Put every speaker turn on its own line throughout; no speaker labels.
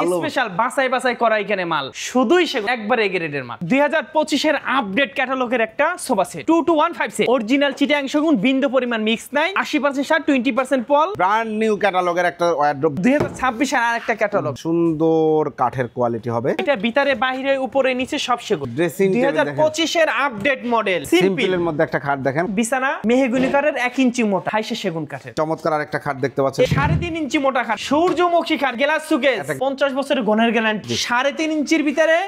Special বাছাই বাছাই করা এখানে মাল শুধুই সেগুন একবারে গ্রেডের মাল 2025 এর আপডেট ক্যাটালগের একটা sofa set 2215 set original Chittagong সেগুন বিন্দু পরিমাণ মিক্স নাই 80% শার্ট 20% পল
ব্র্যান্ড নিউ ক্যাটালগের একটা ওয়ারড্রপ
2026 এর আরেকটা ক্যাটালগ
সুন্দর কাঠের কোয়ালিটি হবে
এটা ভিতরে বাইরে উপরে নিচে সব সেগুন
ড্রেসিং
2025 এর আপডেট মডেল
সিম্পলের মধ্যে একটা খাট দেখেন
বিছানা মেহগনি কাঠের 1 ইঞ্চি মোটা হাইসে সেগুন কাঠের
চমৎকার আরেকটা খাট দেখতে পাচ্ছেন
3.5 ইঞ্চি মোটা খাট সূর্যমুখী খাট গ্লাস সুকেস 50 বছরের গনের গ্যারান্টি 3.5 ইঞ্চির ভিতরে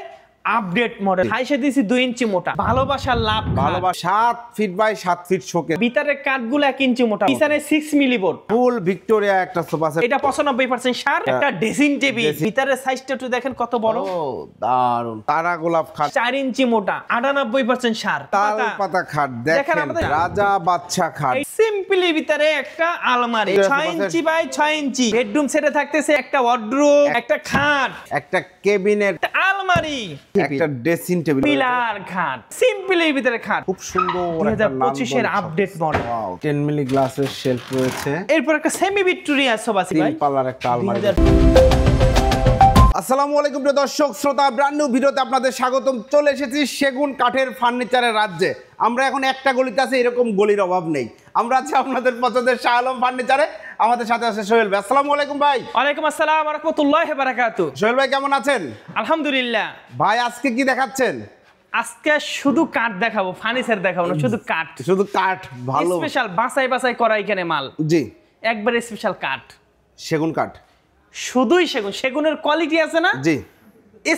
আপডেট মডেল হাইসে দিছি 2 ইঞ্চি মোটা ভালোবাসার লাভ
ভালোবাসা 7 ফিট বাই 7 ফিট শোকেস
ভিতরে কাঠগুলো 1 ইঞ্চি মোটা পিছনে 6 মিলি বোর্ড
ফুল ভিক্টোরিয়া একটা সোফা সেট
এটা 95% সার একটা ড্রেসিং টেবিল ভিতরে সাইজটা একটু দেখেন কত বড়
ও দারুন তারা গোলাপ খাট
4 ইঞ্চি মোটা 98% সার
তাল পাতা খাট দেখেন রাজা বাদশা খাট
সিম্পলি ভিতরে একটা আলমারি 6 ইঞ্চি বাই 6 ইঞ্চি বেডরুম সেটে থাকতেছে একটা ওয়ার্ডরোব একটা খাট
একটা ক্যাবিনেট
একটা আলমারি
একটা ড্রেসিং টেবিল
পিলার খাট সিম্পলি ভিতরে খাট
খুব সুন্দর
2025 এর আপডেট মডেল
10 মিলি গ্লাসের শেলফ রয়েছে
এরপর একটা সেমি ভিক্টোরিয়া সোফা সেট ভাই
3 পাল্লার একটা আলমারি আসসালামু আলাইকুম প্রিয় দর্শক শ্রোতা ব্র্যান্ড নিউ ভিডিওতে আপনাদের স্বাগতম চলে এসেছি সেগুন কাঠের ফার্নিচারের রাজ্যে আমরা এখন একটা গলিতে আছে এরকম গলির অভাব নেই আমরা আছি আপনাদের পছন্দের শাহ আলম ফার্নিচারে আমাদের সাথে আছে সোহেল ভাই আসসালামু আলাইকুম ভাই
ওয়ালাইকুম আসসালাম ওয়া রাহমাতুল্লাহি ওয়া বারাকাতুহু
সোহেল ভাই কেমন আছেন
আলহামদুলিল্লাহ
ভাই আজকে কি দেখাচ্ছেন
আজকে শুধু কাঠ দেখাবো ফার্নিচার দেখাবো না শুধু কাঠ
ভালো
স্পেশাল বাছাই বাছাই করা এখানে মাল
জি
একবারে স্পেশাল কাঠ
সেগুন কাঠ
শুধুই সেগুন সেগুনের কোয়ালিটি আছে না
জি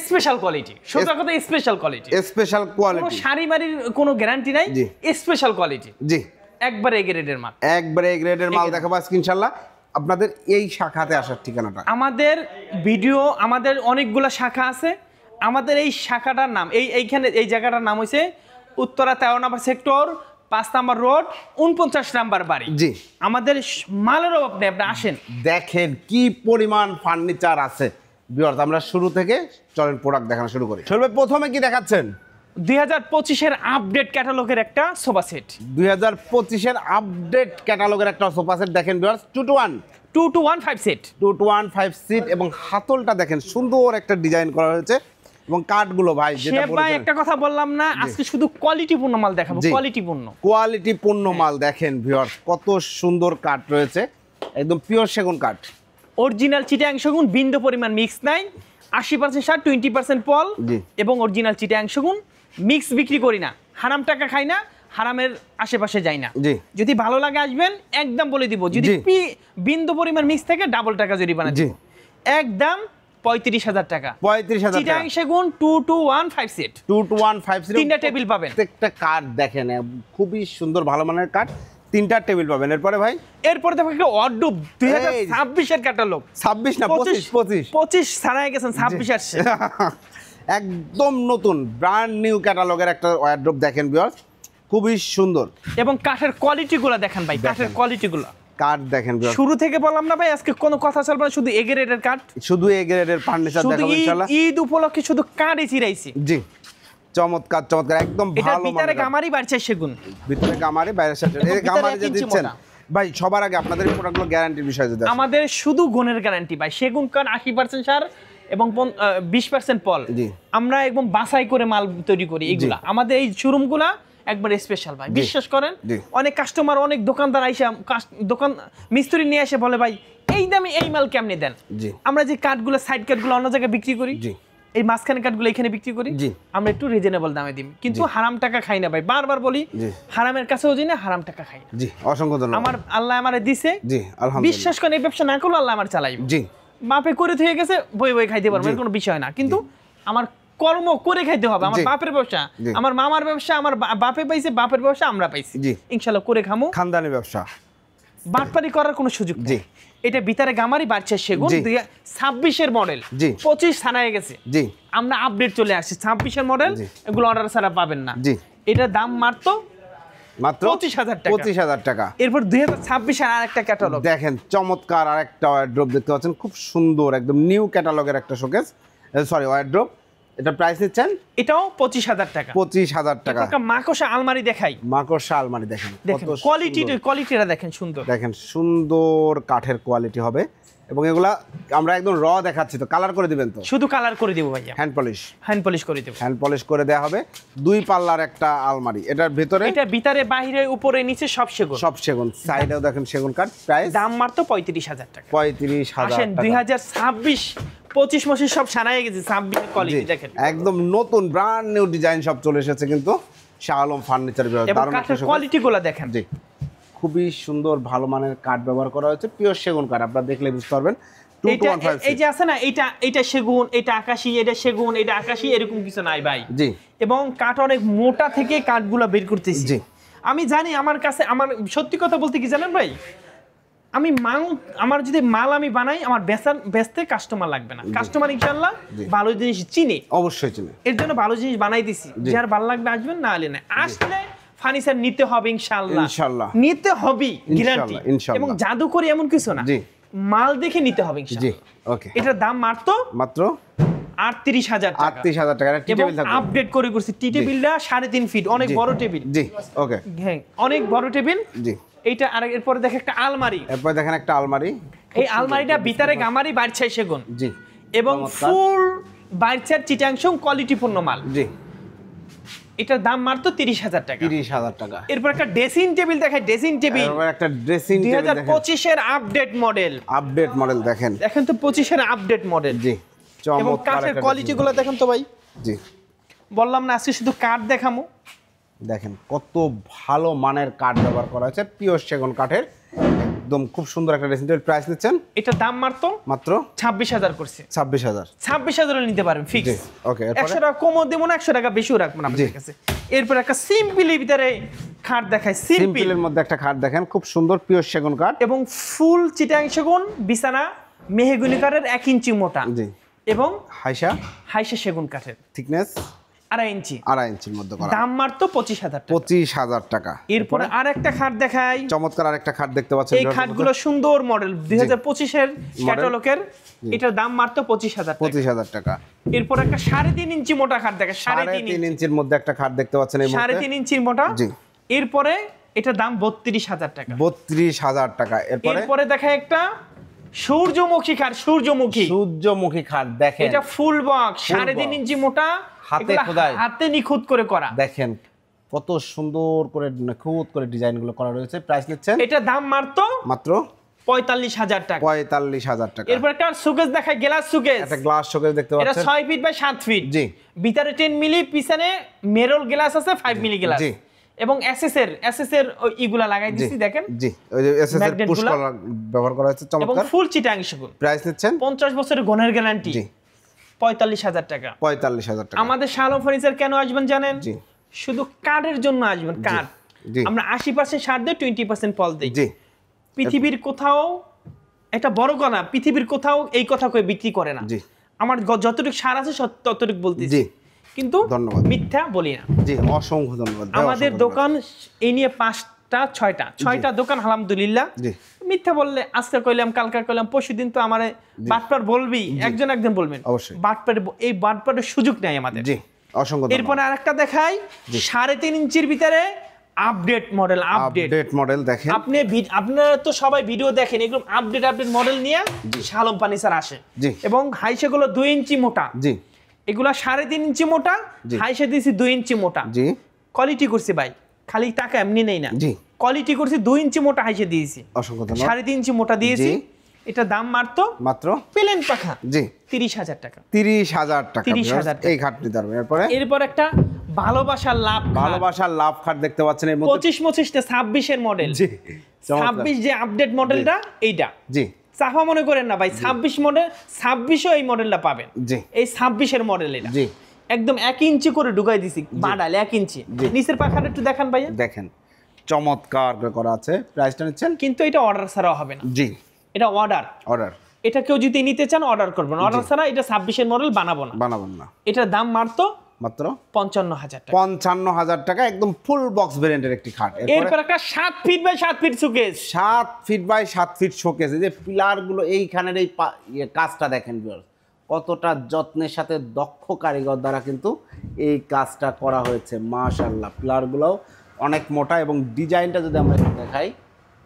স্পেশাল কোয়ালিটি সোজা কথা special quality
special quality
sari মারির কোনো গ্যারান্টি নাই স্পেশাল কোয়ালিটি
জি
একবারে গ্রেডের মাল
একবারে গ্রেডের মাল দেখাবো আজকে ইনশাআল্লাহ আপনাদের এই শাখাতে আসার ঠিকানাটা
আমাদের ভিডিও আমাদের অনেকগুলা শাখা আছে আমাদের এই শাখাটার নাম এইখানে এই জায়গাটার নাম হইছে উত্তরা 13 নম্বর সেক্টর 5 নম্বর রোড 49 নম্বর বাড়ি
জি
আমাদের মালের অভাব নেই আপনি আসেন
দেখেন কি পরিমাণ ফার্নিচার আছে ভিউয়ার্স আমরা শুরু থেকে চলেন প্রোডাক্ট দেখানো শুরু করি সর্বে প্রথমে কি দেখাচ্ছেন
2025 এর আপডেট ক্যাটালগের একটা সোফা সেট
2025 এর আপডেট ক্যাটালগের একটা সোফা সেট দেখেন ভিউয়ার্স
2215 সেট
2215 সিট এবং হাতলটা দেখেন সুন্দর একটা ডিজাইন করা হয়েছে এবং কাঠগুলো ভাই যেটা বলছেন
ভাই একটা কথা বললাম না আজকে শুধু কোয়ালিটিপূর্ণ মাল দেখাবো
কোয়ালিটিপূর্ণ মাল দেখেন ভিউয়ার্স কত সুন্দর কাঠ রয়েছে একদম পিওর সেগুন কাঠ
অরিজিনাল চিটাং সেগুন বিন্দু পরিমাণ মিক্স নাই 80% সার 20% পল এবং অরিজিনাল চিটাং সেগুন মিক্স বিক্রি করি না হারাম টাকা খাই না হারামের আশেপাশে যাই না যদি ভালো লাগে আসবেন একদম বলে দিব যদি বিন্দু পরিমাণ মিক্স থেকে ডাবল টাকা জরিমানা দিব একদম 35,000 টাকা
35,000
চিটাং সেগুন 2215 সেট
2215 সেট
তিনটা টেবিল পাবেন
প্রত্যেকটা কাঠ দেখেন খুবই সুন্দর ভালো মানের কাঠ তিনটা টেবিল পাবেন এরপরে ভাই
এরপরে দেখো একটা ওয়ার্ডরোব 2026 এর ক্যাটালগ
26 না 25
ছাড়াই গেছেন 26 আসছে
একদম নতুন ব্র্যান্ড নিউ ক্যাটালগের একটা ওয়ার্ডরোব দেখেন ভিউয়ার্স খুবই সুন্দর এবং
কাঠের কোয়ালিটিগুলো দেখেন ভাই কাঠের কোয়ালিটিগুলো
কাঠ দেখেন
শুরু থেকে বললাম না ভাই আজকে কোনো কথা চলবে না শুধু এ গ্রেডের কাঠ
শুধু এ গ্রেডের ফার্নিচার দেখাবো ইনশাআল্লাহ
ঈদ উপলক্ষে শুধু কাঠই চিরাইছি
জি চমৎকার চমৎকার একদম ভালো
ভিতরে গামারি বাইরে সেগুন
ভিতরে গামারি বাইরে সেগুন এই গামারি যে দিচ্ছেন ভাই সবার আগে আপনাদের এই প্রোডাক্টগুলো গ্যারান্টির বিষয় যদি
আমাদের শুধু গুণের গ্যারান্টি ভাই সেগুন কাঠ 80% সার এবং 20% পল আমরা একদম বাছাই করে মাল তৈরি করি এগুলা আমাদের এই শোরুমগুলা একবার স্পেশাল ভাই বিশ্বাস করেন অনেক কাস্টমার অনেক দোকানদার আইসা দোকান মিস্ত্রি নিয়ে এসে বলে ভাই এই দামে এই মাল কেমনে দেন আমরা যে কাঠগুলো সাইড কাঠগুলো অন্য জায়গায় বিক্রি করি এই মাঝখানে কাঠগুলো এখানে বিক্রি করি আমরা একটু রিজনেবল দামে দিই কিন্তু হারাম টাকা খাই না ভাই বারবার বলি হারামের কাছেও যাই না হারাম টাকা খাই না
জি অসংখ্য ধন্যবাদ
আমার আল্লাহ আমারে দিছে
জি আলহামদুলিল্লাহ
বিশ্বাস করেন এই ব্যবসা না করলে আল্লাহ আমার চালাইবে জি বাপে করে থেকে গেছে বই বই খাইতে পারবো কোনো বিষয় না কিন্তু আমার কর্ম করে খাইতে হবে আমার বাপের ব্যবসা আমার মামার ব্যবসা আমার বাপে পাইছে বাপের ব্যবসা আমরা পাইছি ইনশাআল্লাহ করে খামু
খানদানি ব্যবসা
বাটপারি করার কোনো সুযোগ নেই এটা ভিতরে গামারি বাড়ছে সেগুন 26 এর মডেল 25 থানায় গেছে জি আমরা আপডেট চলে আসছি 26 এর মডেল এগুলো অর্ডার ছাড়া পাবেন না জি এটার দাম মাত্র
25,000 টাকা
এরপর 2026 এর আরেকটা ক্যাটালগ
দেখেন চমৎকার আরেকটা ওয়ারড্রপ দেখতে পাচ্ছেন খুব সুন্দর একদম নিউ ক্যাটালগের একটা শোকেস সরি ওয়ারড্রপ এটা প্রাইস দিচ্ছেন
এটাও 25,000 টাকা
25,000 টাকা
একটা মাকড়সা আলমারি দেখাই
মাকড়সা আলমারি দেখেন
কত কোয়ালিটিটা দেখেন সুন্দর
দেখেন সুন্দর কাঠের কোয়ালিটি হবে এবং এগুলা আমরা একদম র দেখাচ্ছি, তো কালার করে দিবেন তো?
শুধু কালার করে দেবো ভাইয়া,
হ্যান্ড
পলিশ করে দেবো।
হ্যান্ড পলিশ করে দেওয়া হবে। 2 পাল্লার একটা আলমারি, এটার ভেতরে
এটার ভিতরে বাইরে উপরে নিচে সব সেগুন,
সাইডেও দেখেন সেগুন কাঠ। প্রাইস
দাম মাত্র 35,000 টাকা।
35,000
আসেন
টাকা।
2026 মাসে সব সানায় গেছে, 26 কোয়ালিটি দেখেন,
একদম নতুন ব্র্যান্ড নিউ ডিজাইন সব চলে এসেছে কিন্তু শাহ আলম ফার্নিচার।
এবং কাঠের কোয়ালিটি গুলো দেখেন,
জি খুবই সুন্দর ভালো মানের কাঠ ব্যবহার করা হয়েছে, পিওর সেগুন কাঠ, আপনারা দেখলে বুঝতে পারবেন।
এই যে আছে না, এটা সেগুন, এটা আকাশী, এটা সেগুন, এটা আকাশী, এরকম কিছু নাই ভাই।
জি,
এবং কাঠ অনেক মোটা থেকে কাঠগুলো বের করতেছি।
জি,
আমি জানি আমার কাছে, আমার সত্যি কথা বলতে কি জানেন ভাই, আমি আমার যদি মাল আমি বানাই, আমার বেচতে কাস্টমার লাগবে না, কাস্টমার ইনশাআল্লাহ ভালো জিনিস চিনে,
অবশ্যই চিনে,
এর জন্য ভালো জিনিস বানাই দিছি। যার ভালো লাগবে আসবেন, না হলে না। আসলে ফার্নিচার নিতে হবে ইনশাআল্লাহ, নিতে হবে গ্যারান্টি। এবং জাদু করে এমন কিছু না, মাল দেখে নিতে হবে ইনশাআল্লাহ।
ওকে,
এটার দাম মাত্র 38,000 টাকা।
38,000 টাকা টি টেবিল থাকবে,
আপডেট করছি। টি টেবিলটা 3.5 ফিট, অনেক বড় টেবিল।
জি, ওকে,
হ্যাঁ অনেক বড় টেবিল।
জি,
এইটা। আর এরপরে দেখেন একটা আলমারি,
এরপর দেখেন একটা আলমারি।
এই আলমারিটা ভিতরে গামারি বাইরছাই সেগুন,
জি,
এবং ফুল বাইরছার চিটাংশং কোয়ালিটিপূর্ণ মাল।
জি,
এটার দাম মাত্র 30,000 টাকা।
30,000 টাকা।
এরপর একটা ড্রেসিং টেবিল দেখাই, ড্রেসিং টেবিল,
এরপর একটা ড্রেসিং টেবিল দেখেন,
2025 এর আপডেট মডেল
দেখেন
তো 25 এর আপডেট মডেল।
জি,
এবং
চমৎকার
কাঠের
একটা
কোয়ালিটিগুলো দেখেন তো ভাই।
জি,
বললাম না আজকে শুধু কাঠ দেখামু,
দেখেন কত ভালো মানের কাঠ ব্যবহার করা হয়েছে, পিওর সেগুন কাঠের, একদম খুব সুন্দর একটা ড্রেসিং টেবিল। প্রাইস নিচ্ছেন
এটার দাম মাত্র 26,000 করছে। 26,000 নিতে পারেন ফিক্স।
ওকে,
100 টাকা কমও দেবো না, 100 টাকা বেশিও রাখবো না আপনাদের কাছে। এরপর একটা সিম্পলের ভিতরে খাট দেখায়,
সিম্পলের মধ্যে একটা খাট দেখেন, খুব সুন্দর পিওর সেগুন কাঠ
এবং ফুল চিটাং সেগুন, বিছানা মেহগনি কাঠের 1 ইঞ্চি মোটা,
জি,
এবং
হাইসা
সেগুন কাঠের
থিকনেস
2.5
ইঞ্চির মধ্যে করা।
দাম মাত্র 25,000 টাকা।
25,000 টাকা।
এরপরে আরেকটা খাট দেখাই,
চমৎকার আরেকটা খাট দেখতে পাচ্ছেন।
এই খাটগুলো সুন্দর মডেল, 2025 এর ক্যাটালগের। এটার দাম মাত্র 25,000
টাকা।
এরপর একটা 3.5 ইঞ্চি মোটা খাট দেখা,
3.5 ইঞ্চির মধ্যে একটা খাট দেখতে পাচ্ছেন এই মুহূর্তে,
3.5 ইঞ্চির মোটা।
জি।
এরপরে এটার দাম 32,000 টাকা।
32,000 টাকা।
এরপরে দেখা একটা সূর্যমুখী খাট দেখেন, এটা ফুল বক্স, 3.5 ইঞ্চি মোটা, হাতে নিখুঁত করে করা।
দেখেন কত সুন্দর করে নিখুঁত করে ডিজাইনগুলো করা রয়েছে। প্রাইস নিচ্ছেন
এটা দাম মাত্র 45,000 টাকা।
45,000 টাকা।
এরপর একটা শোকেস দেখাই, গ্লাস শোকেস,
একটা গ্লাস শোকেস দেখতে পাচ্ছেন,
এটা 6 ফিট বাই 7 ফিট,
জি,
ভিতরে 10 মিলি, পিছনে মেরল গ্লাস আছে 5 মিলি গ্লাস,
জি,
এবং এসএস এর ইগুলা লাগাই দিছি দেখেন,
জি, ওই যে এসএস এর পুশ কলার ব্যবহার করা হয়েছে, চমৎকার।
এবং ফুল চিটাং সেগুন।
প্রাইস নিচ্ছেন
50 বছরের গুণের গ্যারান্টি,
জি,
45,000 টাকা।
45,000 টাকা।
আমাদের শাহ আলম ফার্নিচার কেন আসবেন জানেন?
জি,
শুধু কাঠের জন্য আসবেন। কাঠ আমরা 80% সার দেই, 20% ফল দেই।
জি,
পৃথিবীর কোথাও একটা বড় কথা, পৃথিবীর কোথাও এই কথা কই বিক্রি করে না।
জি,
আমার যতটুকু সার আছে ততটুকু বলতেছি,
জি,
কিন্তু
ধন্যবাদ,
মিথ্যা বলি না।
জি, অসংখ্য ধন্যবাদ।
আমাদের দোকান এই নিয়ে 5টা 6টা দোকান আলহামদুলিল্লাহ।
জি,
মিথ্যা বললে আজকে কইলাম, কালকে কইলাম, পরশুদিন তো আমারে বাটপার বলবি, একজন বলবেন,
অবশ্যই।
এই বাটপারের সুযোগ নেই আমাদের।
জি, অসংখ্য ধন্যবাদ।
এরপর আরেকটা দেখাই, 3.5 ইঞ্চির ভিতরে আপডেট মডেল দেখেন। আপনারা তো সবাই ভিডিও দেখেন, এগুলো আপডেট মডেল নিয়ে শাহ আলম ফার্নিচার আসে।
জি,
এবং হাইসেগুলো 2 ইঞ্চি মোটা,
জি,
এগুলা 3.5 ইঞ্চি মোটা, হাইসে দিয়েছি 2 ইঞ্চি মোটা।
জি,
কোয়ালিটি করছি ভাই, খালি টাকা এমনি নেই না,
জি,
কোয়ালিটি করছি। 2 ইঞ্চি মোটা হাইসে দিয়েছি,
অসংখ্য ধন্যবাদ।
3.5 ইঞ্চি মোটা দিয়েছি। এটা দাম মাত্র প্লেন পাখা,
জি,
30,000 টাকা।
30,000 টাকা।
30,000
এই খাট নিতে পারবেন।
এরপর একটা ভালোবাসার লাভ
খাট দেখতে পাচ্ছেন এর মধ্যে,
25-26 এর মডেল,
জি,
26 যে আপডেট মডেলটা এইটা,
জি,
সাফা মনে করেন না ভাই, 26 মডেল, 26ও এই মডেলটা পাবেন,
জি,
এই 26 এর মডেল এটা,
জি,
একদম 1 ইঞ্চি করে ঢুকাই দিছি, বাডাল 1 ইঞ্চি। নিচের পাখাটা একটু দেখান ভাইয়া,
দেখেন চমৎকার করে করা আছে। প্রাইসটা নিচ্ছেন?
কিন্তু এটা অর্ডার ছাড়া হবে না,
জি,
এটা অর্ডার। এটা কেউ যদি নিতে চান অর্ডার করবেন, অর্ডার ছাড়া এটা 26 এর মডেল বানাবেন না। এটার দাম মাত্র 55,000 টাকা।
55,000 টাকা, একদম ফুল বক্স ভেরিয়েন্টের একটি খাট।
এরপর একটা 7 feet by 7 feet showcase,
7 feet by 7 feet showcase. এই যে পিলার গুলো, এইখানের এই কাজটা দেখেন ভিউয়ার্স, কতটা যত্নের সাথে দক্ষ কারিগর দ্বারা কিন্তু এই কাজটা করা হয়েছে। মাশাআল্লাহ, পিলার গুলো অনেক মোটা, এবং ডিজাইনটা যদি আমরা একটু দেখাই,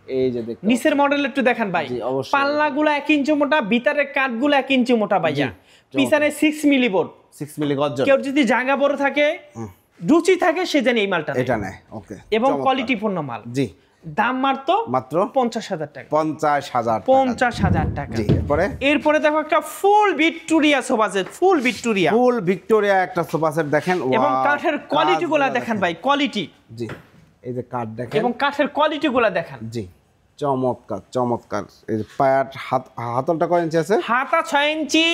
এই যে দেখতে
নিচের মডেল একটু দেখেন ভাই, পাল্লাগুলো 1 ইঞ্চি মোটা, ভিতরে কাঠগুলো 1 ইঞ্চি মোটা ভাইয়া, পিছনে 6 মিলি বোর্ড,
6 মিলি গর্জন।
কেউ যদি জায়গা বড় থাকে, রুচি থাকে, সে জানে এই মালটা
এটা নেয়। ওকে,
এবং কোয়ালিটিপূর্ণ মাল।
জি,
দাম মাত্র 50,000 টাকা। 50,000 টাকা।
জি,
এরপরে দেখো একটা ফুল ভিক্টোরিয়া সোফা সেট, ফুল ভিক্টোরিয়া
একটা সোফা সেট দেখেন,
এবং কাঠের কোয়ালিটিগুলো দেখেন ভাই, কোয়ালিটি।
জি, এই যে কাঠ দেখেন
এবং কাঠের কোয়ালিটিগুলো দেখেন।
জি, চমৎকার। এই যে পায়ার হাতলটা কয় ইঞ্চি আছে?
হাতা 6 ইঞ্চি,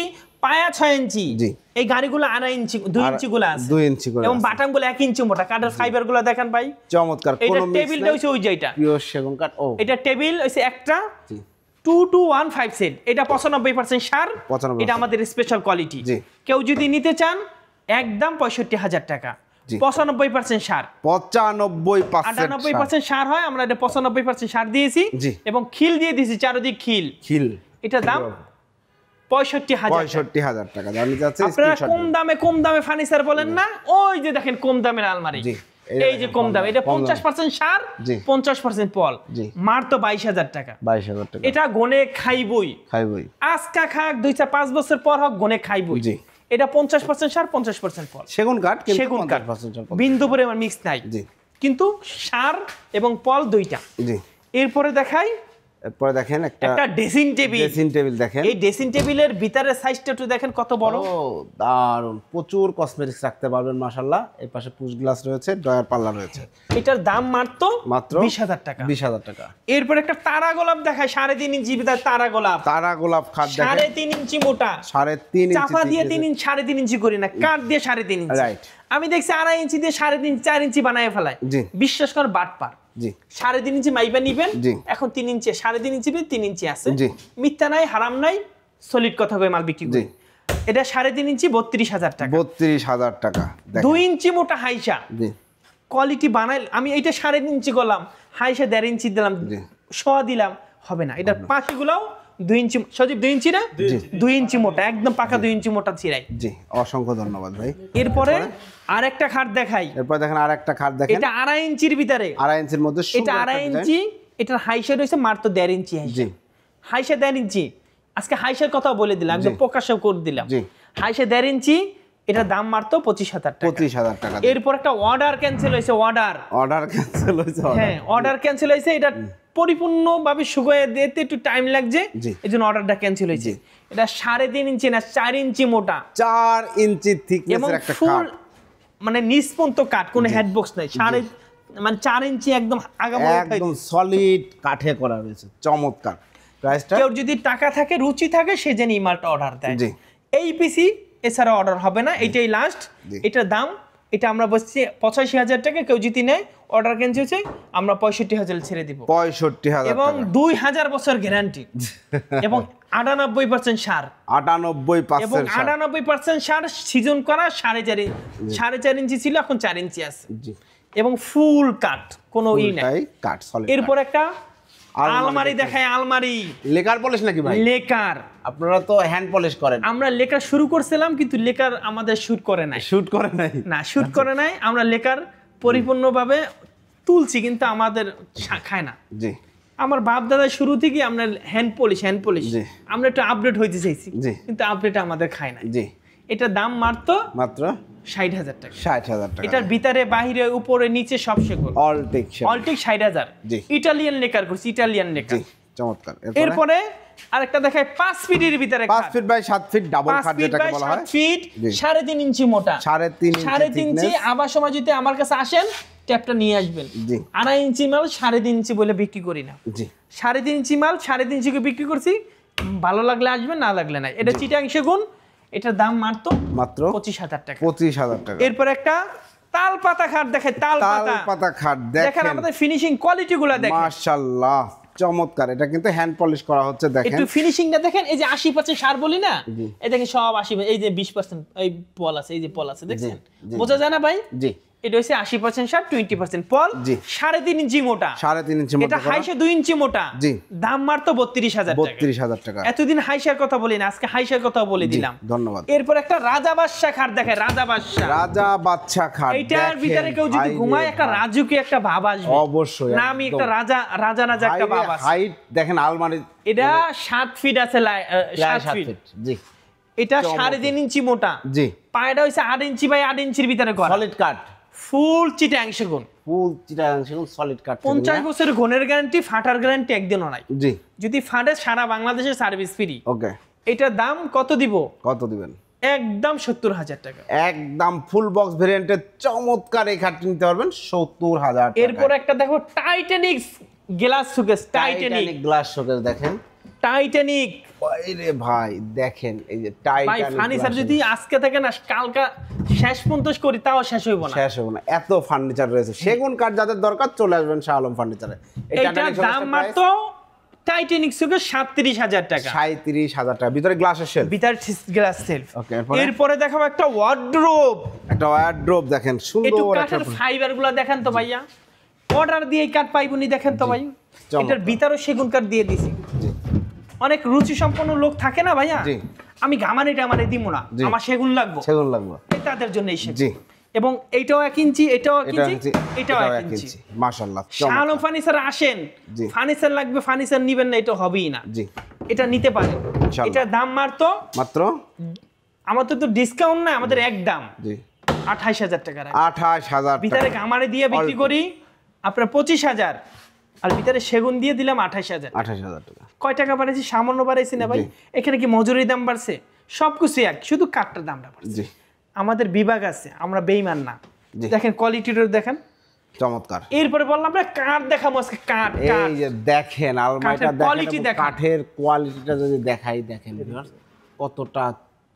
পায়া 6 ইঞ্চি।
জি,
এই গাড়িগুলো 2.5 ইঞ্চি, 2 ইঞ্চি গুলো আছে,
2 ইঞ্চি করে,
এবং বাটামগুলো 1 ইঞ্চি মোটা। কাঠের ফাইবার গুলো দেখেন ভাই,
চমৎকার।
এটা টেবিলটা হইছে ওই যে এটা
পিওর সেগুন কাঠ। ও,
এটা টেবিল হইছে একটা।
জি,
2215 সেট, এটা 95% সার,
95%।
এটা আমাদের স্পেশাল কোয়ালিটি।
জি,
কেউ যদি নিতে চান একদম 65,000 টাকা। 95% সার,
95%
সার হয়। আমরা এটা 95% সার দিয়েছি এবং খিল দিয়ে দিয়েছি, চারদিক খিল। এটা দাম 65,000
টাকা। জানি যাচ্ছে
আপনারা কম দামে ফার্নিচার বলেন না, ওই যে দেখেন কম দামের আলমারি, এই যে কম দাম, এটা 50% সার, 50% পল, মাত্র 22,000 টাকা।
22,000 টাকা।
এটা গনে খাইবই। আজকা খাক 2-5 বছর পর হোক, গনে খাইবই। এটা 50% সার, 50% পল,
সেগুন কাঠ।
বিন্দুপুরে আমার মিক্স নাই, কিন্তু সার এবং পল দুইটা। এরপরে দেখাই,
এরপর দেখেন একটা
ড্রেসিং টেবিল দেখেন। এই ড্রেসিং টেবিলের ভিতরের সাইজটা একটু দেখেন কত বড়।
ও দারুণ, প্রচুর কসমেটিক্স রাখতে পারবেন মাশাআল্লাহ। এই পাশে পুশ গ্লাস রয়েছে, ড্রয়ার পাল্লা রয়েছে।
এটার দাম মাত্র
20,000 টাকা। 20,000 টাকা।
এরপর একটা তারা গোলাপ দেখায়, 3.5 ইঞ্চি ভিতর তারা গোলাপ খাট দেখেন, 3.5 ইঞ্চি মোটা,
3.5 ইঞ্চি,
চাপা দিয়ে 3.5 ইঞ্চি করি না, কাঠ দিয়ে 3.5 ইঞ্চি।
রাইট।
আমি দেখছি 2.5 ইঞ্চি দিয়ে 3.5 4 ইঞ্চি বানায় ফেলায়। বিশ্বাস কর বাটপার।
জি,
3.5 ইঞ্চি মাইবা নিবেন, এখন 3 ইঞ্চি, 3.5 ইঞ্চি 3 ইঞ্চি আছে। মিথ্যা নাই, হারাম নাই, সলিড কথা কই মাল বিক্রি করি। এটা 3.5 ইঞ্চি 32,000 টাকা।
32,000 টাকা।
2 ইঞ্চি মোটা হাইসা, কোয়ালিটি বানাই। আমি এইটা 3.5 ইঞ্চি করলাম, হাইসা 1.5 ইঞ্চি দিলাম, সোয়া দিলাম, হবে না। এটার পাখিগুলাও 2 ইঞ্চি, সজীব 2 ইঞ্চি না, 2 ইঞ্চি মোটা, একদম পাকা 2 ইঞ্চি মোটা চিরাই।
জি, অসংখ্য ধন্যবাদ ভাই।
এরপরে আরেকটা খাট দেখাই।
এরপর দেখেন আরেকটা খাট দেখেন,
এটা 2.5 ইঞ্চির ভিতরে,
2.5 ইঞ্চির মধ্যে।
এটা 2.5 ইঞ্চি, এটার হাইসা রয়েছে মাত্র 1.5 ইঞ্চি। হাইসা 1.5 ইঞ্চি। আজকে হাইসার কথা বলে দিলাম, একদম প্রকাশ করে দিলাম। হাইসা 1.5 ইঞ্চি, এটার দাম মাত্র 25,000 টাকা।
25,000 টাকা।
এরপর একটা অর্ডার ক্যান্সেল হয়েছে, অর্ডার ক্যান্সেল হয়েছে। এটা পরিপূর্ণভাবে শুকিয়ে দিতে একটু টাইম লাগছে, এজন্য অর্ডারটা ক্যান্সেল হয়েছে। এটা 3.5 ইঞ্চি না, 4 ইঞ্চি মোটা,
4 ইঞ্চি থিকনেসের একটা খাট,
মানে নিষ্পন্ত কাঠ, কোনো হেডবক্স নাই, 4 ইঞ্চি একদম
একদম সলিড কাঠে করা রয়েছে, চমৎকার। প্রাইসটা
কেউ যদি টাকা থাকে, রুচি থাকে, সে যেন এই মালটা অর্ডার দেয়। এই পিসি এছাড়া অর্ডার হবে না, এটাই লাস্ট। এটার দাম, এটা আমরা বলছি 85,000 টাকা। কেউ যদি নেয়, অর্ডার ক্যান্সেল হচ্ছে, আমরা 65,000 ছেড়ে দিব।
65,000
এবং 2000 বছর গ্যারান্টি এবং 98% সার,
98%
এবং 98% সার সিজন করা। 4.5 ইঞ্চি ছিল, এখন 4 ইঞ্চি আছে, এবং ফুল কাঠ, কোনো ই নাই,
কাঠ সলিড।
এরপর একটা আলমারি দেখায়, আলমারি
লেকার পলিশ নাকি ভাই?
লেকার।
আপনারা তো হ্যান্ড পলিশ করেন।
আমরা লেকার শুরু করছিলাম, কিন্তু লেকার আমাদের শুট করে নাই। আমরা লেকার পরিপূর্ণভাবে তুলছি, কিন্তু আমাদের খায় না।
জি,
আমার বাপ দাদা শুরু থেকে আমরা হ্যান্ড পলিশ আমরা একটু আপডেট হইতে চাইছি, কিন্তু আপডেট আমাদের খায় না।
জি,
এটার দাম মাত্র 60,000 টাকা।
60,000 টাকা।
এটার ভিতরে বাহিরে উপরে নিচে সব সেগুন, অলটেক 60,000। ইটালিয়ান লেকার করছি, ইটালিয়ান লেকার,
চমৎকার।
এরপরে আরেকটা দেখায় 5 ফিটের ভিতরে,
5 ফিট বাই 7 ফিট ডাবল খাট যেটাকে বলা হয়,
5 ফিট 3.5 ইঞ্চি মোটা, 3.5 ইঞ্চি। আবার সময় যদি আমার কাছে আসেন, ট্যাপটা নিয়ে আসবেন। 2.5 ইঞ্চি মাল 3.5 ইঞ্চি বলে বিক্রি করি না। 3.5 ইঞ্চি মাল 3.5 ইঞ্চিকে বিক্রি করছি, ভালো লাগলে আসবেন, না লাগলে নাই। এটা চিটাং সেগুন, এটার দাম মাত্র 25,000 টাকা।
25,000 টাকা।
এরপর একটা তাল পাতা খাট দেখে, তাল পাতা
খাট
দেখেন, আমাদের ফিনিশিং কোয়ালিটি গুলো দেখেন,
মাশাআল্লাহ চমৎকার। এটা কিন্তু হ্যান্ড পলিশ করা হচ্ছে, দেখেন
একটু ফিনিশিংটা দেখেন। এই যে 80% সার বলি না, এই দেখেন সব 80, এই যে 20% এই পল আছে, এই যে পল আছে, দেখছেন? বোঝা যায় না ভাই?
জি,
এটা হচ্ছে 80% সার 20% পল, 3.5 ইঞ্চি মোটা,
3.5 ইঞ্চি মোটা,
এটা হাইসে 2 ইঞ্চি মোটা,
জি
দাম মাত্র 32,000 টাকা।
32,000 টাকা।
এতদিন হাইসার কথা বলি না, আজকে হাইসার কথা বলে দিলাম।
ধন্যবাদ।
এরপর একটা রাজা বাদশা খাট দেখায়, রাজা বাদশা
খাট।
এইটার ভিতরে কেউ যদি ঘুমায় একটা রাজুকি একটা ভাব আসবে
অবশ্যই,
না, আমি একটা রাজা একটা ভাব আসবে।
হাইট দেখেন আলমারি,
এটা 7 ফিট আছে, 7 ফিট,
জি।
এটা 3.5 ইঞ্চি মোটা,
জি।
পায়টা হইছে 8 ইঞ্চি বাই 8 ইঞ্চির ভিতরে করা,
সলিড কাট,
ফুল চিটাং সেগুন,
সলিড কাট।
50 বছরের গুণের গ্যারান্টি, ফাটার গ্যারান্টি একদিনও নাই,
জি।
যদি ফাটে সারা বাংলাদেশের সার্ভিস ফ্রি।
ওকে,
এটার দাম কত দিব?
কত দিবেন?
একদম 70,000 টাকা।
একদম ফুল বক্স ভেরিয়েন্টের চমৎকার এই খাটটি নিতে পারবেন 70,000 টাকা।
এরপর একটা দেখো Titanic glass showcase, Titanic
glass showcase দেখেন,
টাইটানিক।
বাইরে ভাই দেখেন এই যে
ভাই
টাইটানিক
ফার্নিচার যদি আজকে থেকে না কালকা শেষ পর্যন্ত করি তাও শেষ হইব না,
শেষ হবে না, এত ফার্নিচার রয়েছে। সেগুন কাঠ যাদের দরকার চলে আসবেন শাহ আলম ফার্নিচারে।
এটার দাম মাত্র টাইটানিক শোকেস 37,000 টাকা।
37,000 টাকা, ভিতরে গ্লাসের শেলফ,
ভিতরে গ্লাস সেলফ।
ওকে,
এরপরে দেখাবো একটা ওয়ার্ডরোব,
একটা ওয়ার্ডরোব দেখেন,
একটু
সুন্দর একটা
কাঠের ফাইবার গুলো দেখেন তো ভাইয়া, অর্ডার দিয়ে কাঠ পাইবনি, দেখেন তো ভাই, এটার ভিতরে সেগুন কাঠ দিয়ে দিছি।
জি।
অনেক রুচি সম্পন্ন লোক থাকে না ভাইয়া,
জি।
আমি গামানিটা আমারে দিব না, আমার সেগুন লাগবে,
সেগুন লাগবে,
তাদের জন্য এই সেগুন।
জি।
এবং এইটাও 1 ইঞ্চি, এটাও 1 ইঞ্চি, এটাও 1 ইঞ্চি।
মাশাআল্লাহ,
শাহ আলম ফার্নিচার আসেন, ফার্নিচার লাগবে, ফার্নিচার নিবেন না, এটা হবেই না,
জি।
এটা নিতে পারেন।
ইনশাআল্লাহ।
এটার দাম মাত্র আমাদের তো ডিসকাউন্ট না, আমাদের এক দাম,
জি,
28,000 টাকা।
28,000 টাকা।
ভিতরে গামারে দিয়ে বিক্রি করি আপনার 25,000, আর ভিতরে সেগুন দিয়ে দিলাম 28,000।
28,000 টাকা।
কয় টাকা বাড়াইছি? সামান্য বাড়াইছি না ভাই? এখানে কি মজুরির দাম বাড়ছে? সবকিছু এক, শুধু কাঠটার দামটা বাড়ছে।
জি।
আমাদের বিভাগ আছে, আমরা বেইমান না। দেখেন কোয়ালিটিটা দেখেন,
চমৎকার।
এরপরে বললাম আমরা কাঠ দেখাবো আজকে, কাঠ।
এই যে দেখেন আলমারিটা
কোয়ালিটি
দেখেন, কাঠের কোয়ালিটিটা যদি দেখাই, দেখেন ভিউয়ার্স কতটা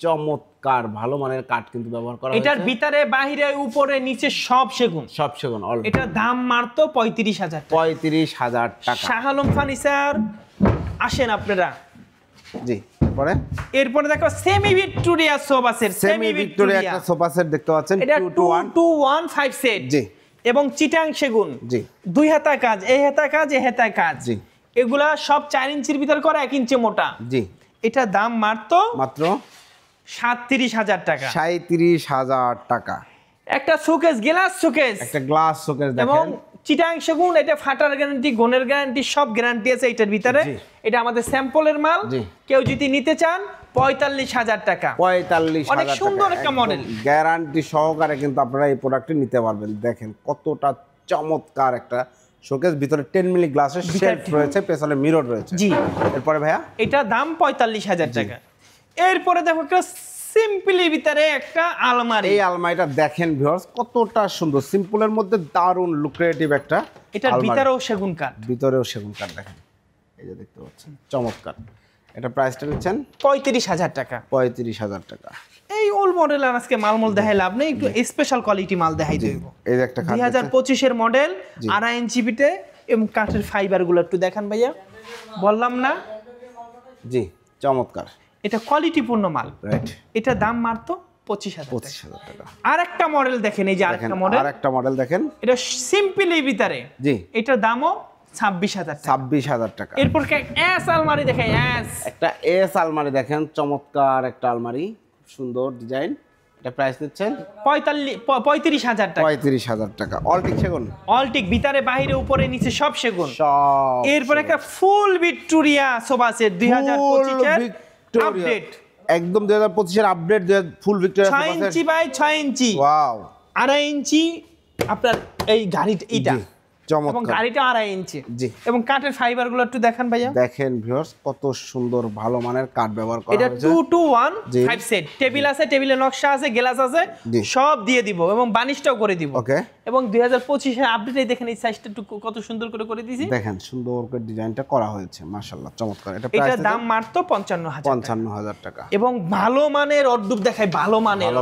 চমৎকার, ভালো মানের কাঠ কিন্তু ব্যবহার করা হয়েছে।
এটার ভিতরে বাহিরে উপরে নিচে সব সেগুন,
সব সেগুন।
এটার দাম মাত্র 35,000 টাকা।
35,000 টাকা।
শাহ আলম ফার্নিচার আসেন আপনারা।
জি।
এরপরে দেখো semi Victoria sofa set,
semi Victoria একটা সোফা সেট দেখতে পাচ্ছেন,
এটা 2-2-1-5 সেট,
জি।
এবং চিটাং সেগুন, জি। 2 হাতা কাজ, এই হাতা কাজ, এই হাতা কাজ, জি। এগুলা সব 4 ইঞ্চির ভিতর করা, 1 ইঞ্চি মোটা, জি। এটা দাম মাত্র 37,000 টাকা।
37,000 টাকা।
একটা শোকেস, গ্লাস শোকেস,
একটা গ্লাস শোকেস দেখেন,
এবং চিটাং সেগুন, এটা ফাটার গ্যারান্টি, গুণের গ্যারান্টি, সব গ্যারান্টি আছে এটার ভিতরে। এটা আমাদের স্যাম্পলের মাল, কেউ যদি নিতে চান 45,000 টাকা।
45,000
অনেক সুন্দর একটা মডেল,
গ্যারান্টি সহকারে কিন্তু আপনারা এই প্রোডাক্টটি নিতে পারবেন। দেখেন কতটা চমৎকার একটা শোকেস, ভিতরে 10 মিলি গ্লাসের শেলফ রয়েছে, পেছনে মিরর রয়েছে, জি। এরপরে ভাইয়া
এটা দাম 45,000 টাকা। এরপরে দেখো একটা সিম্পলি ভিতরে একটা আলমারি,
এই আলমারিটা দেখেন ভিউয়ার্স কতটা সুন্দর, সিম্পলের মধ্যে দারুণ লুক্রেটিভ একটা।
এটার ভিতরেও সেগুন কাঠ,
ভিতরেও সেগুন কাঠ দেখেন, এই যে দেখতে পাচ্ছেন, চমৎকার। এটা প্রাইসটা নিচ্ছেন
35,000 টাকা।
35,000 টাকা।
এই ওল্ড মডেল আর আজকে মাল দেখাই লাভ নেই, একটু স্পেশাল কোয়ালিটি মাল দেখাই দেব।
এই যে একটা
2025 এর মডেল, 2.5 ইঞ্চি বিটে, এবং কাঠের ফাইবার গুলো একটু দেখেন ভাইয়া, বললাম না,
জি, চমৎকার।
এটা কোয়ালিটিপূর্ণ মাল,
রাইট।
এটা দাম মাত্র 25,000
টাকা।
আরেকটা মডেল দেখেন, এই যে আরেকটা মডেল
দেখেন,
এটা সিম্পলি ভিতরে, জি। এটার দামও 26,000 টাকা।
26,000 টাকা।
এরপর এস আলমারি দেখেন,
একটা এস আলমারি দেখেন, চমৎকার একটা আলমারি, সুন্দর ডিজাইন। এটা প্রাইস নিচ্ছেন
35,000 টাকা।
35,000 টাকা। অলটিক সেগুন,
অলটিক, ভিতরে বাইরে উপরে নিচে সব সেগুন। এরপর একটা ফুল ভিক্টোরিয়া সোফা সেট, 2025 এর আপডেট,
একদম 2025 এর update, full Victoria sofa set,
6 inch by 6 inch, wow, 2.5 inch আপনার এই গাড়িটা, এইটা এবং গাড়িটা 2.5 ইঞ্চি, জি। এবং কাঠের ফাইবার গুলো একটু দেখেন ভাইয়া,
দেখেন ভিউয়ার্স কত সুন্দর, ভালো মানের কাঠ ব্যবহার করা
হয়েছে। এটা 2-2-1-5 সেট, টেবিল আছে, টেবিলে নকশা আছে, গ্লাস আছে, সব দিয়ে দিব এবং বানিশটাও করে দিব, ওকে। এবং 2025 এর আপডেটে দেখেন এই সাইজটা কত সুন্দর করে দিয়েছি,
দেখেন সুন্দর করে ডিজাইনটা করা হয়েছে, মাশাআল্লাহ, চমৎকার।
এটা দাম মাত্র 55,000
টাকা।
এবং ভালো মানের অর্ডুপ দেখাই, ভালো মানের,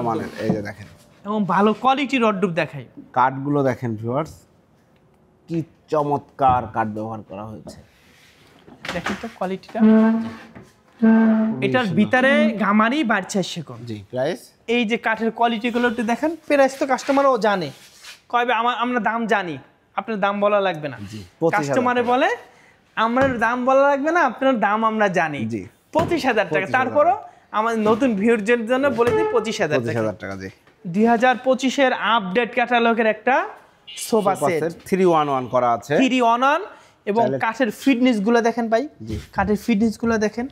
এই যে দেখেন,
এবং ভালো কোয়ালিটির অর্ডুপ দেখাই।
কাঠগুলো দেখেন ভিউয়ার্স, কি চমৎকার কাঠ ব্যবহার করা হয়েছে,
দেখেন তো কোয়ালিটিটা। এটার ভিতরে গামারি বাড়ছে সেগুন, জি। প্রাইস, এই যে কাঠের কোয়ালিটি গুলো একটু দেখেন, প্রাইস তো কাস্টমারও জানে, কয়বে আমরা দাম জানি, আপনার দাম বলা লাগবে না।
25,000
কাস্টমারে বলে আমার দাম বলা লাগবে না, আপনার দাম আমরা জানি। 25,000 টাকা। তারপরও আমাদের নতুন ভিউর জন্য বলে দিই 25,000
টাকা। জি
2025-এর আপডেট ক্যাটালগের একটা সোফা সেট
311 করা আছে,
311 এবং কাঠের ফিটনেস গুলো দেখেন ভাই, কাঠের ফিটনেস গুলো দেখেন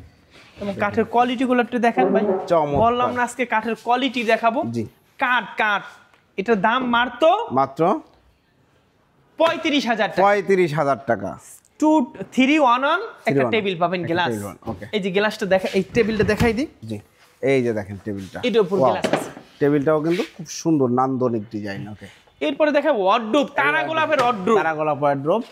এবং কাঠের কোয়ালিটি গুলো একটু দেখেন ভাই। বললাম না আজকে কাঠের কোয়ালিটি দেখাবো। কাঠ এটার দাম মাত্র 35,000 টাকা।
35,000 টাকা।
311 একটা টেবিল পাবেন, গ্লাস। এই যে গ্লাসটা দেখা, এই টেবিলটা দেখাই দিই।
জি এই যে দেখেন টেবিলটা,
এটার উপর গ্লাস আছে।
টেবিলটাও কিন্তু খুব সুন্দর নান্দনিক ডিজাইন। ওকে,
এরপরে দেখা ওয়ার্ডরোব, তারা গোলাপের
ওয়ার্ডরোব।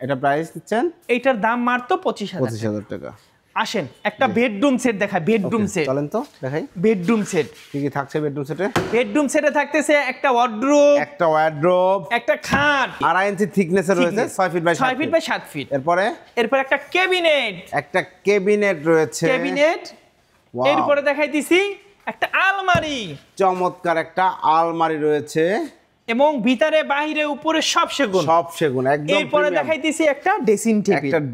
এটা প্রাইস দিচ্ছেন,
এইটার দাম মাত্র 25,000
টাকা।
আসেন একটা বেডরুম সেট দেখাই, বেডরুম সেট।
চলেন তো দেখাই
বেডরুম সেট
কি কি থাকছে বেডরুম সেটে।
বেডরুম সেটে থাকতেছে একটা ওয়ার্ডরোব, একটা খাট
2.5 ইঞ্চি থিকনেসের রয়েছে, 6 ফিট বাই
7 ফিট। এরপর একটা ক্যাবিনেট রয়েছে। এরপরে দেখাইতেছি একটা আলমারি,
চমৎকার একটা আলমারি রয়েছে
এবং ভিতরে বাইরে উপরে সব সেগুন একদম। এরপরে দেখাইতেছি একটা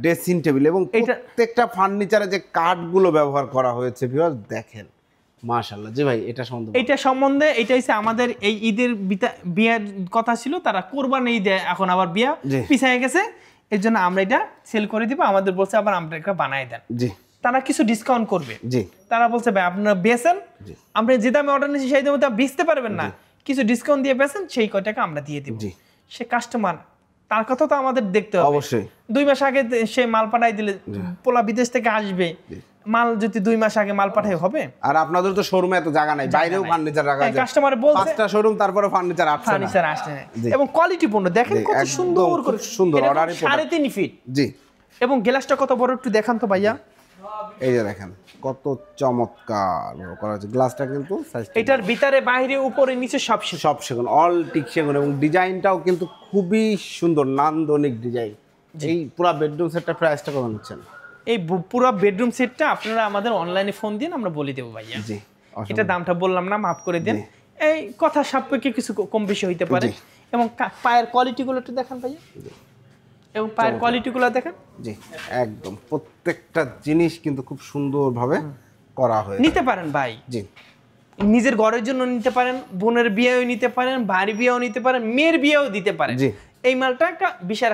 ড্রেসিং টেবিল এবং প্রত্যেকটা ফার্নিচারে যে কাঠগুলো ব্যবহার করা হয়েছে ভিউয়ার্স দেখেন, মাশাআল্লাহ। জি ভাই এটা
সম্বন্ধে এটা হচ্ছে আমাদের এই ঈদের বিয়ের কথা ছিল, তারা কোরবানি ঈদে এখন আবার বিয়া পিছায় গেছে, এর জন্য আমরা এটা সেল করে দিব। আমাদের বলছে আবার আমরা এটা বানাই দেন। জি, তারা কিছু ডিসকাউন্ট করবে। জি, তারা বলছে ভাই আপনারা বেচেন, আমরা যে দামে অর্ডার নিয়েছি সেই দামে বেচতে পারবেন না, কিছু ডিসকাউন্ট দিয়ে বেচেন, সেই কয় টাকা আমরা দিয়ে দিব। সে কাস্টমার, তার কথা তো আমাদের দেখতে হবে অবশ্যই। 2 মাস আগে সে মাল পাঠাই দিলে পোলা বিদেশ থেকে আসবে, মাল যদি 2 মাস আগে মাল পাঠাই হবে।
আর আপনাদের তো শোরুমে এত জায়গা নাই, বাইরেও ফার্নিচার রাখা যায়।
কাস্টমার বলছে
5টা শোরুম, তারপরে ফার্নিচার আসছে না।
এবং কোয়ালিটি পূর্ণ দেখেন কত সুন্দর করে,
সুন্দর অর্ডারই
3.5 ফিট।
জি,
এবং গ্লাসটা কত বড় একটু দেখান তো ভাইয়া।
এই যে দেখেন কত চমৎকার করা আছে গ্লাসটা, কিন্তু
এটার ভিতরে বাইরে উপরে নিচে সব সেগুন,
অল টিক সেগুন, এবং ডিজাইনটাও কিন্তু খুবই সুন্দর নান্দনিক ডিজাইন। এই পুরো বেডরুম সেটটা প্রাইসটা কত নিচ্ছেন?
এই পুরো বেডরুম সেটটা আপনারা আমাদের অনলাইনে ফোন দিন, আমরা বলে দেবো ভাইয়া। জি, এটা দামটা বললাম না, মাফ করে দেন। এই কথা সাপেক্ষে কিছু কম বেশি হইতে পারে। এবং পায়ের কোয়ালিটিগুলো একটু দেখান ভাইয়া, এবং পায়ের কোয়ালিটিগুলো দেখেন।
জি, একদম প্রত্যেকটা জিনিস কিন্তু খুব সুন্দরভাবে করা হয়েছে।
নিতে পারেন ভাই। জি, নিজের ঘরের জন্য নিতে পারেন, বোনের বিয়েও নিতে পারেন, ভাইয়ের বিয়েও নিতে পারেন, মেয়ের বিয়েও দিতে পারেন। জি, এই মালটা একটা বিশাল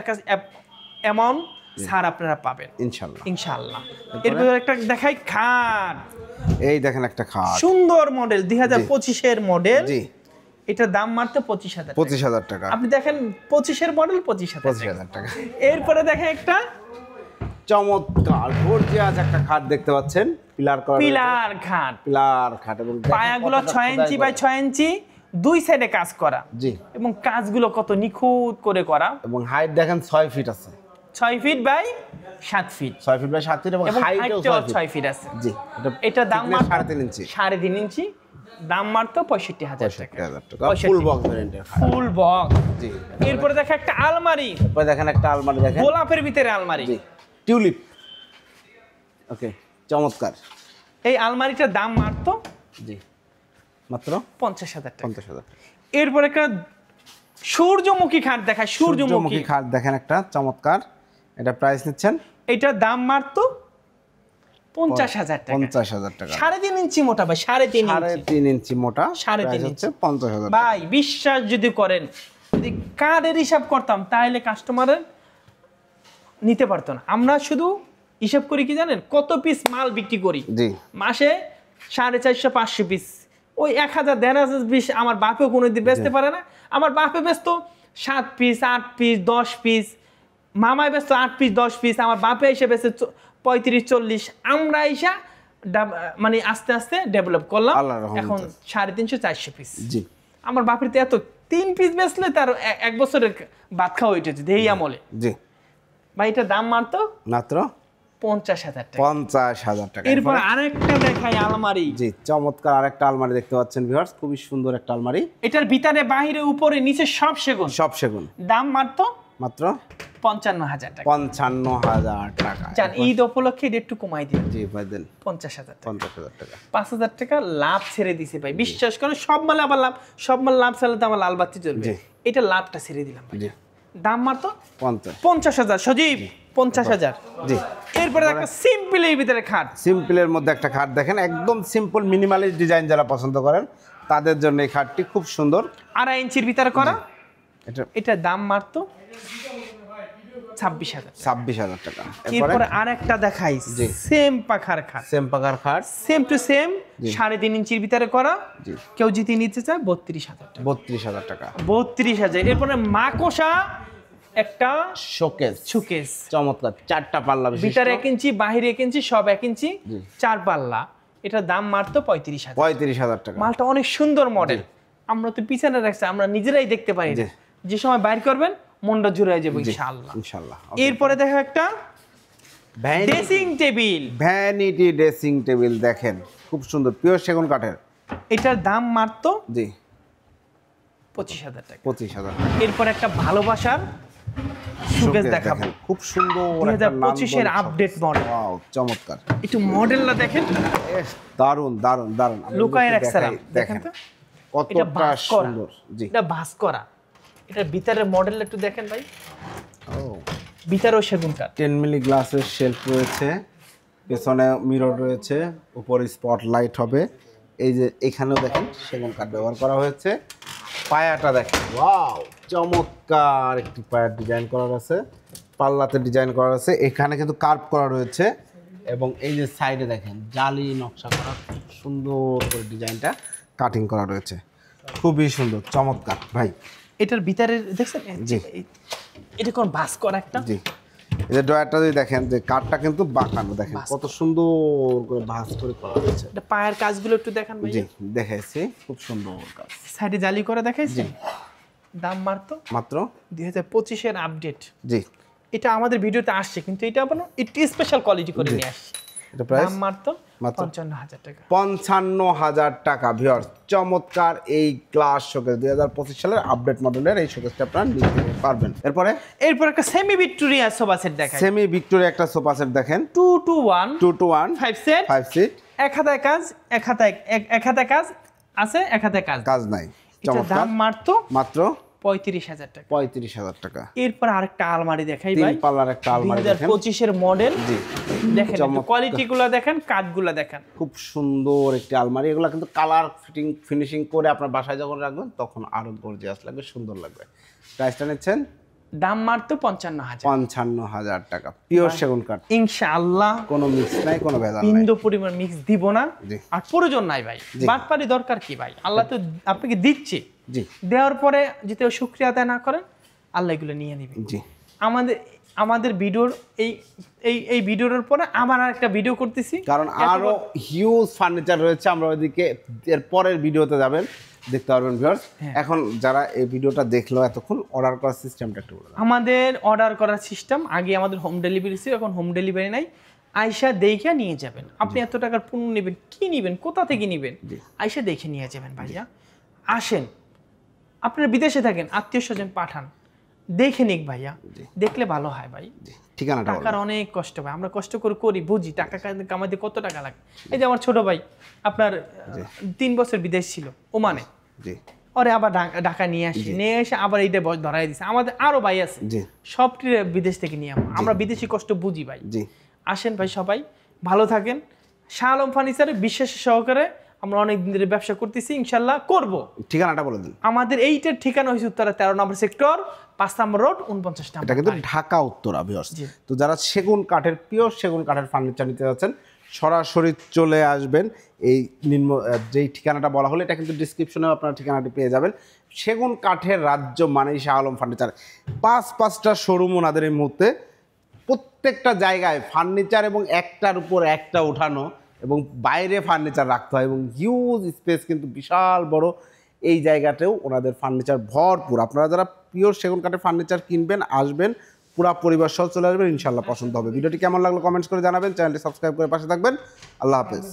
অ্যামাউন্ট ছাড় আপনারা পাবেন ইনশাআল্লাহ। এরপর একটা দেখাই খাট।
এই দেখেন একটা খাট,
সুন্দর মডেল, 2025-এর মডেল। জি, এটার দাম মাত্র 25,000
টাকা।
আপনি দেখেন 25-এর মডেল 25,000 টাকা। এরপরে দেখেন একটা
চমৎকার গর্জিয়াস একটা খাট দেখতে পাচ্ছেন, পিলার খাট এবং
পায়াগুলো 6 ইঞ্চি বাই 6 ইঞ্চি, 2 সাইডে কাজ করা। জি, এবং কাজগুলো কত নিখুঁত করে করা,
এবং হাইট দেখেন 6 ফিট আছে,
6 feet by 7 feet,
6 feet by 7 feet, এবং হাইটও
6 ফিট আছে।
জি,
এটা দাম মাত্র
3.5 ইঞ্চি,
3.5 ইঞ্চি, দাম মাত্র 65,000 টাকা।
ফুল বক্স ভেরিয়েন্টের,
ফুল বক্স। জি, এরপরে দেখেন একটা আলমারি,
দেখেন একটা আলমারি, দেখেন
গোলাপের ভিতরে আলমারি।
জি, টিউলিপ। ওকে, চমৎকার।
এই আলমারিটার দাম মাত্র
মাত্র
50,000 টাকা।
50,000।
এরপর একটা সূর্যমুখী খাট দেখায়, সূর্যমুখী
খাট দেখেন একটা চমৎকার, এটা প্রাইস নিচ্ছেন,
এটার দাম মাত্র 50,000 টাকা।
50,000 টাকা।
3.5 ইঞ্চি মোটা ভাই, 3.5
ইঞ্চি মোটা,
3.5
হচ্ছে 50,000
ভাই। বিশ্বাস যদি করেন, যদি কার্ডের হিসাব করতাম তাহলে কাস্টমারের নিতে পারতো না। আমরা শুধু হিসাব করি কি জানেন, কত পিস মাল বিক্রি করি মাসে, 450-500 পিস, ওই 1000-1500 পিস আমার বাপেও কোনোদিন বেচতে পারে না। আমার বাপে ব্যস্ত 7 পিস 8 পিস 10 পিস, মামায় ব্যস্ত 8 পিস 10 পিস, আমার বাপে এসে বেচে 35-40। আমরা এসে মানে আস্তে আস্তে ডেভেলপ করলাম, এখন 350-400 পিস। জি, আমার বাপের তো এত 3 পিস বেচলে তার 1 বছরের ভাত খাওয়া হইতেছে এই আমলে। জি ভাই, এটা দাম মাত্র 50,000 টাকা।
50,000 টাকা।
এরপর আরেকটা দেখাই আলমারি।
জি, চমৎকার আরেকটা আলমারি দেখতে পাচ্ছেন ভিউয়ার্স, খুবই সুন্দর একটা আলমারি।
এটার ভিতরে বাইরে উপরে নিচে সব সেগুন,
দাম মাত্র
55,000 টাকা।
55,000 টাকা।
জান ঈদ উপলক্ষে এটা একটু কমাই দিন।
জি ভাই দেন
50,000 টাকা।
50,000 টাকা।
5,000 টাকা লাভ ছেড়ে দিছে ভাই, বিশ্বাস করেন। সব মালে আবার লাভ, সব মাল লাভ ছাড়লে তো আমার লাল বাতি জ্বলবে।
জি।
এটা লাভটা ছেড়ে দিলাম ভাই।
জি
দাম মাত্র
50।
50,000 সজীব, 50,000।
জি
এরপরে একটা সিম্পলের ভিতরে খাট।
সিম্পলের মধ্যে একটা খাট দেখেন, একদম সিম্পল মিনিমালিস্ট ডিজাইন যারা পছন্দ করেন তাদের জন্য এই খাটটি খুব সুন্দর।
2.5 ইঞ্চির ভিতরে করা।
এটা
এটা দাম মাত্র 26,000।
26,000 টাকা।
এরপরে আরেকটা দেখাই,
জি।
সেম পাখার খাট,
সেম পাকার খাট,
সেম টু সেম 3.5 ইঞ্চির ভিতরে করা।
জি।
কেউ যদি নিতে চায় 32,000 টাকা।
32,000 টাকা।
32,000। এরপরে মাকোসা একটা
শোকেস,
সুকেস,
চমৎকার 4টা পাল্লা বিশিষ্ট,
ভিতরে 1 ইঞ্চি বাহিরে 1 ইঞ্চি, সব 1 ইঞ্চি, 4 পাল্লা। এটার দাম মাত্র 35,000।
35,000 টাকা।
মালটা অনেক সুন্দর মডেল। আমরা তো পিছনে রাখছি, আমরা নিজেরাই দেখতে পারি না। যে সময় বাইর করবেন মনটা জুড়ে যাবে ইনশাআল্লাহ।
ইনশাআল্লাহ।
এরপরে দেখো একটা dressing table,
vanity dressing table দেখেন, খুব সুন্দর পিওর সেগুন কাঠের।
এটার দাম মাত্র
জি
25,000 টাকা।
25,000 টাকা।
এরপর একটা ভালোবাসার সুকেস দেখাবো,
দেখেন, খুব সুন্দর
2025 এর আপডেট মডেল।
ওয়াও চমৎকার।
একটু মডেলটা দেখেন,
দারুন দারুন দারুন। আমি
লুকায়ের
একটু
একসালাম
দেখাই,
দেখেন তো, এটা
কতটা
ভাঁজ করা।
সুন্দর। জি
এটা ভাঁজ করা। এটার ভিতরের মডেল একটু দেখেন ভাই,
ও
ভিতরেও সেগুন কাঠ।
10 মিলি গ্লাসের শেলফ রয়েছে, পেছনে মিরর রয়েছে, উপরে স্পটলাইট হবে। এই যে এখানেও দেখেন সেগুন কাঠ ব্যবহার করা হয়েছে। পায়াটা দেখেন, ওয়াও চমৎকার একটি পায়ার ডিজাইন করা আছে, পাল্লাতে ডিজাইন করা আছে, এখানে কিন্তু কার্ভ করা রয়েছে। এবং এই যে সাইডে দেখেন জালি নকশা করা, খুব সুন্দর করে ডিজাইনটা কাটিং করা রয়েছে, খুবই সুন্দর চমৎকার ভাই।
এটার ভিতরে দেখছেন,
জি।
এটা কোন ভাঁজ করা একটা।
জি এই যে ড্রয়ারটা যদি দেখেন, যে কাঠটা কিন্তু বাঁকানো, দেখেন কত সুন্দর করে ভাঁজ করে করা হয়েছে।
এটা পায়ের কাজগুলো একটু দেখান ভাই।
জি দেখাইছি, খুব সুন্দর কাজ।
সাইডে জালি করে দেখাইছি। দাম মাত্র
মাত্র
2025 এর আপডেট।
জি
এটা আমাদের ভিডিওতে আসছে, কিন্তু এটা আবার একটু স্পেশাল কোয়ালিটি করে নিয়ে আসছে।
এটা প্রাইস
দাম মাত্র
মাত্র
55,000 টাকা।
55,000 টাকা। ভিউয়ার্স চমৎকার এই গ্লাস শোকেস 2025 সালের আপডেট মডেলের এই শোকেসটা আপনারা নিতে পারবেন।
এরপর একটা সেমি ভিক্টোরিয়া সোফা সেট দেখাই।
সেমি ভিক্টোরিয়া একটা সোফা সেট দেখেন,
2 to 1
2 to 1
5 সেট,
5 সিট,
এক হাতে কাজ, এক হাতে কাজ আছে, এক হাতে কাজ
কাজ নাই।
এটার
চমৎকার,
দাম মাত্র
মাত্র
35,000 টাকা।
35,000 টাকা।
এরপর আরেকটা আলমারি দেখাই ভাই,
3 পাল্লার একটা আলমারি দেখেন।
2025 এর মডেল।
জি
দেখেন কোয়ালিটিগুলো দেখেন, কাঠগুলো দেখেন,
খুব সুন্দর একটি আলমারি। এগুলো কিন্তু কালার ফিনিশিং করে আপনার বাসায় যখন রাখবেন তখন আরো গর্জিয়াস লাগবে, সুন্দর লাগবে। প্রাইসটা নিচ্ছেন
দাম মাত্র 55,000।
55,000 টাকা। পিওর সেগুন কাঠ,
ইনশাআল্লাহ
কোনো মিক্স নাই, কোনো ভেজাল নাই।
বিন্দু পরিমাণ মিক্স দিব না,
জি।
আর প্রয়োজন নাই ভাই। বাটপারি দরকার কি ভাই, আল্লাহ তো আপনাকে দিচ্ছে।
জি
দেওয়ার পরে যদি শুকরিয়া আদায় না করেন, আল্লাহ এগুলো নিয়ে নেবে।
জি
আমাদের ভিডিওর এই ভিডিওর পরে আবার আরেকটা ভিডিও করতেছি,
কারণ আরো হিউজ ফার্নিচার রয়েছে। আমরা ওইদিকে এর পরের ভিডিওতে যাবেন, দেখতে পারবেন ভিউয়ার্স। এখন যারা এই ভিডিওটা দেখলো এতক্ষণ, অর্ডার করার সিস্টেমটা একটু বলে দাও।
আমাদের অর্ডার করার সিস্টেম, আগে আমাদের হোম ডেলিভারি ছিল, এখন হোম ডেলিভারি নাই। আয়শা দেখে নিয়ে যাবেন। আপনি এত টাকার পণ্য নেবেন, কি নেবেন, কোথা থেকে নেবেন, আয়শা দেখে নিয়ে যাবেন ভাইয়া। আসেন, আপনারা বিদেশে থাকেন, আত্মীয় স্বজন পাঠান, দেখে নিক ভাইয়া, দেখলে ভালো হয় ভাই।
ঠিকানাটা
টাকার অনেক কষ্ট ভাই, আমরা কষ্ট করে করি, বুঝি টাকা কামাইতে কত টাকা লাগে। এই যে আমার ছোট ভাই আপনার 3 বছর বিদেশ ছিল ওমানে,
জি
ওরে আবার ঢাকা নিয়ে এসে আবার এইটা ধরাই দিছে। আমাদের আরো ভাই আছে,
জি
সবটি বিদেশ থেকে নিয়ে আমরা বিদেশি কষ্ট বুঝি ভাই।
জি
আসেন ভাই, সবাই ভালো থাকেন। শাহ আলম ফার্নিচারে বিশ্বাস সহকারে আমরা অনেক দিন ধরে ব্যবসা করতেছি, ইনশাল্লাহ করব।
ঠিকানাটা বলে দিন।
আমাদের এইটার ঠিকানা হয়েছে উত্তরা 13 নম্বর সেক্টর, 5 নম্বর রোড, 49
এটা
নম্বর।
কিন্তু ঢাকা উত্তরা ভিউয়ার্স। তো যারা সেগুন কাঠের, পিওর সেগুন কাঠের ফার্নিচার নিতে যাচ্ছেন, সরাসরি চলে আসবেন। এই যেই ঠিকানাটা বলা হলো, এটা কিন্তু ডিসক্রিপশনেও আপনারা ঠিকানাটি পেয়ে যাবেন। সেগুন কাঠের রাজ্য মানেই শাহ আলম ফার্নিচার। 5টা শোরুম ওনাদের এই মুহূর্তে, প্রত্যেকটা জায়গায় ফার্নিচার এবং একটার উপর একটা উঠানো এবং বাইরে ফার্নিচার রাখতে হয়, এবং হিউজ স্পেস, কিন্তু বিশাল বড় এই জায়গাতেও ওনাদের ফার্নিচার ভরপুর। আপনারা যারা পিওর সেগুন কাঠের ফার্নিচার কিনবেন, আসবেন, পুরা পরিবার সহ চলে আসবেন, ইনশাল্লাহ পছন্দ হবে। ভিডিওটি কেমন লাগলো কমেন্টস করে জানাবেন, চ্যানেলটি সাবস্ক্রাইব করে পাশে থাকবেন। আল্লাহ হাফেজ।